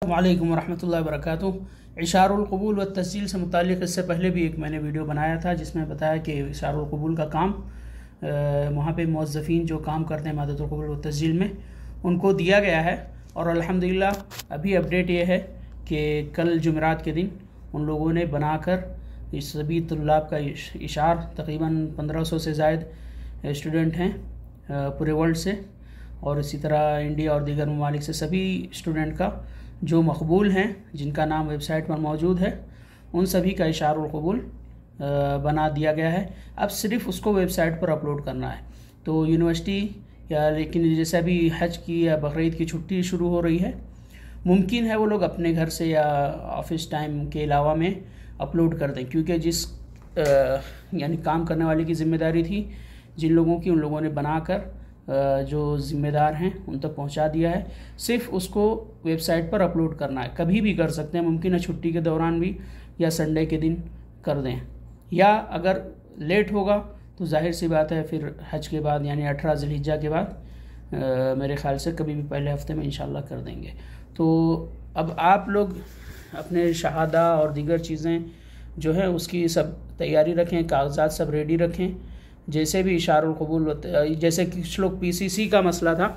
वालेकुम रहमतुल्लाहि व बरकातुहू। इशारुल क़बूल व तस्जील से मुताल्लिक़ इससे पहले भी एक मैंने वीडियो बनाया था जिसमें बताया कि इशारुल क़बूल का काम वहाँ पे मुअज़्ज़फ़ीन जो काम करते हैं मादतुल क़बूल व तस्जील में उनको दिया गया है। और अल्हम्दुलिल्लाह अभी अपडेट ये है कि कल जुमेरात के दिन उन लोगों ने बनाकर इस सभी तुल्लाब का इशार तकरीबन 1500 से ज़ायद स्टूडेंट हैं पूरे वर्ल्ड से, और इसी तरह इंडिया और दीगर ममालिक से सभी स्टूडेंट का जो मकबूल हैं जिनका नाम वेबसाइट पर मौजूद है उन सभी का इशारुल क़बूल बना दिया गया है। अब सिर्फ़ उसको वेबसाइट पर अपलोड करना है। तो यूनिवर्सिटी या लेकिन जैसे अभी हज की या बकरीद की छुट्टी शुरू हो रही है, मुमकिन है वो लोग अपने घर से या ऑफिस टाइम के अलावा में अपलोड कर दें, क्योंकि जिस यानी काम करने वाले की ज़िम्मेदारी थी जिन लोगों की, उन लोगों ने बनाकर जो ज़िम्मेदार हैं उन तक पहुंचा दिया है। सिर्फ उसको वेबसाइट पर अपलोड करना है। कभी भी कर सकते हैं, मुमकिन है छुट्टी के दौरान भी या संडे के दिन कर दें, या अगर लेट होगा तो जाहिर सी बात है फिर हज के बाद यानी 18 ज़िलहिज्जा के बाद मेरे ख़्याल से कभी भी पहले हफ्ते में इंशाल्लाह कर देंगे। तो अब आप लोग अपने शहादा और दीगर चीज़ें जो हैं उसकी सब तैयारी रखें, कागजात सब रेडी रखें। जैसे भी इशारुल क़बूल, जैसे कुछ लोग पीसीसी का मसला था,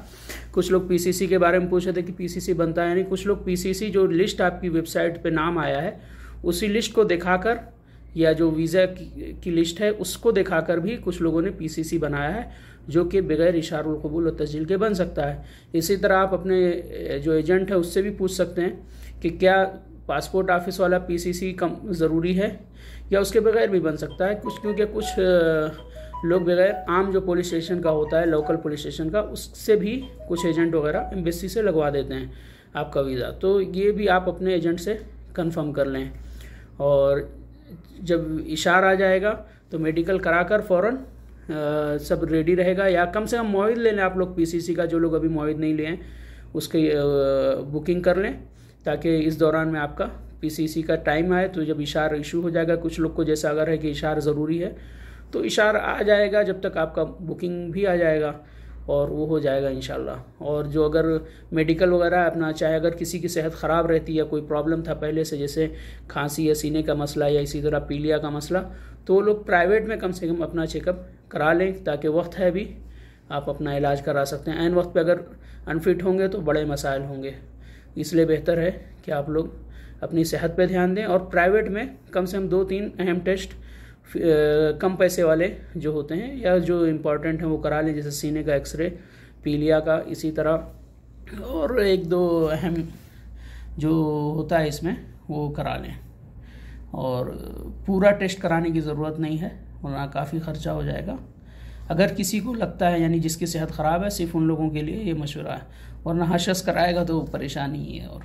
कुछ लोग पीसीसी के बारे में पूछ रहे थे कि पीसीसी बनता है नहीं। कुछ लोग पीसीसी जो लिस्ट आपकी वेबसाइट पे नाम आया है उसी लिस्ट को दिखाकर, या जो वीज़ा की लिस्ट है उसको दिखाकर भी कुछ लोगों ने पीसीसी बनाया है, जो कि बग़ैर इशारुल क़बूल और तस्जील के बन सकता है। इसी तरह आप अपने जो एजेंट है उससे भी पूछ सकते हैं कि क्या पासपोर्ट ऑफिस वाला पीसीसी कम ज़रूरी है या उसके बगैर भी बन सकता है। क्योंकि कुछ लोग बगैर आम जो पुलिस स्टेशन का होता है, लोकल पुलिस स्टेशन का, उससे भी कुछ एजेंट वगैरह एम्बेसी से लगवा देते हैं आपका वीज़ा। तो ये भी आप अपने एजेंट से कंफर्म कर लें, और जब इशार आ जाएगा तो मेडिकल कराकर फ़ौरन सब रेडी रहेगा। या कम से कम मुआविज़ ले लें आप लोग पीसीसी का, जो लोग अभी मुआविज़ नहीं लिए हैं उसकी बुकिंग कर लें, ताकि इस दौरान में आपका पीसीसी का टाइम आए तो जब इशार इशू हो जाएगा, कुछ लोग को जैसा अगर है कि इशार ज़रूरी है तो इशार आ जाएगा, जब तक आपका बुकिंग भी आ जाएगा और वो हो जाएगा इंशाल्लाह। और जो अगर मेडिकल वगैरह अपना, चाहे अगर किसी की सेहत ख़राब रहती है, कोई प्रॉब्लम था पहले से, जैसे खांसी या सीने का मसला या इसी तरह पीलिया का मसला, तो वो लोग प्राइवेट में कम से कम अपना चेकअप करा लें, ताकि वक्त है भी आप अपना इलाज करा सकते हैं। ऐन वक्त पे अगर अनफिट होंगे तो बड़े मसाइल होंगे, इसलिए बेहतर है कि आप लोग अपनी सेहत पे ध्यान दें और प्राइवेट में कम से कम 2-3 अहम टेस्ट कम पैसे वाले जो होते हैं या जो इम्पोर्टेंट हैं वो करा लें, जैसे सीने का एक्सरे, पीलिया का, इसी तरह और 1-2 अहम जो होता है इसमें वो करा लें। और पूरा टेस्ट कराने की ज़रूरत नहीं है, वरना काफ़ी ख़र्चा हो जाएगा। अगर किसी को लगता है यानी जिसकी सेहत ख़राब है, सिर्फ उन लोगों के लिए ये मशवरा है, वरना हर शख्स कराएगा तो परेशानी ही है। और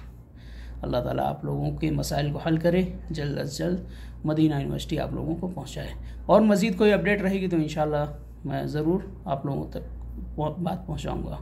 अल्लाह ताला आप लोगों के मसाइल को हल करे, जल्द अज जल्द मदीना यूनिवर्सिटी आप लोगों को पहुंचाए। और मज़ीद कोई अपडेट रहेगी तो इंशाल्लाह मैं ज़रूर आप लोगों तक बात पहुंचाऊंगा।